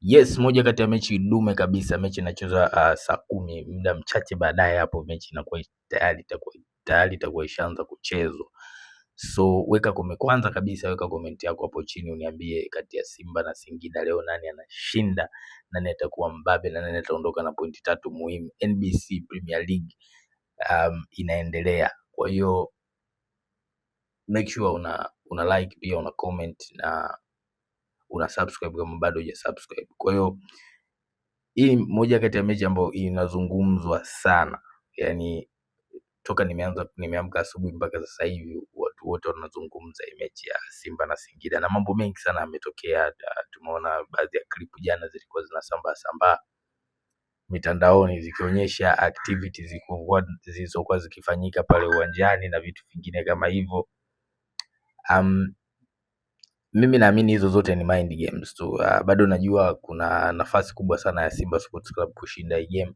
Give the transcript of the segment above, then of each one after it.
Yes, moja kati ya mechi dume kabisa. Mechi inachezwa saa 10, muda mchache baadaye hapo mechi inakuwa tayari itakuwa ishaanza kuchezwa. So kwanza kabisa weka comment yako hapo chini, uniambie kati ya Simba na Singida leo nani anashinda, nani atakuwa mbabe na nani ataondoka na pointi 3 muhimu. NBC Premier League inaendelea. Kwa hiyo make sure una like, pia una comment na una subscribe kama bado hujasubscribe. Kwa hiyo hii moja kati ya mechi ambayo inazungumzwa sana, yani toka nimeamka asubuhi mpaka sasa hivi watu wote wanazungumza hii mechi ya Simba na Singida, na mambo mengi sana yametokea. Tumeona baadhi ya clip jana zilikuwa zinasambaa mitandaoni zikionyesha activities zilizokuwa zikifanyika pale uwanjani na vitu vingine kama hivyo. Mimi naamini hizo zote ni mind games tu. Bado najua kuna nafasi kubwa sana ya Simba Sports Club kushinda hii game,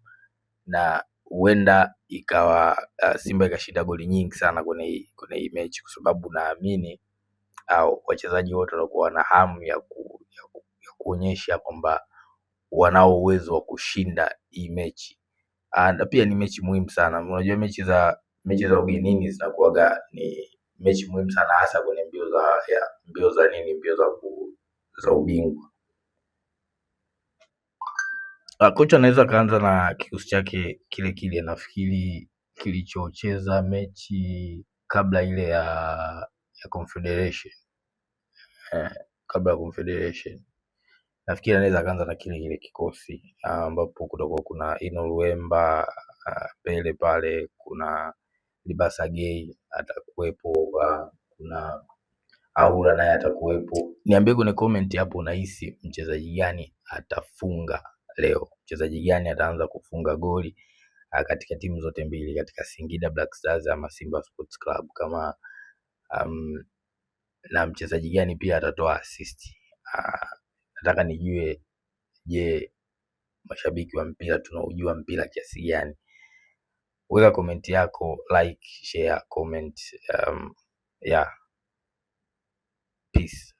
na huenda ikawa Simba ikashinda goli nyingi sana kwenye hii mechi, kwa sababu naamini wachezaji wote wanakuwa na hamu ya kuonyesha kwamba wanao uwezo wa kushinda hii mechi. Na pia ni mechi muhimu sana. Unajua mechi za ugenini zinakuwaga ni mechi muhimu sana, hasa kwenye mbio za ubingwa. Kocha anaweza kaanza na kikosi chake kile nafikiri kilichocheza mechi kabla ile ya Confederation. Kabla ya Confederation nafikiri anaweza kaanza na kile kikosi ambapo kutakuwa kuna Ino Luemba, Pele pale, kuna Libasa Gay atakuwepo, kuna Aura naye atakuwepo. Niambie kwenye comment hapo unahisi mchezaji gani atafunga leo, mchezaji gani ataanza kufunga goli katika timu zote mbili, katika Singida Black Stars ama Simba Sports Club, kama na mchezaji gani pia atatoa assist. Nataka nijue, je, mashabiki wa mpira tunaujua mpira kiasi gani? Weka comment yako, like, share, comment. Peace.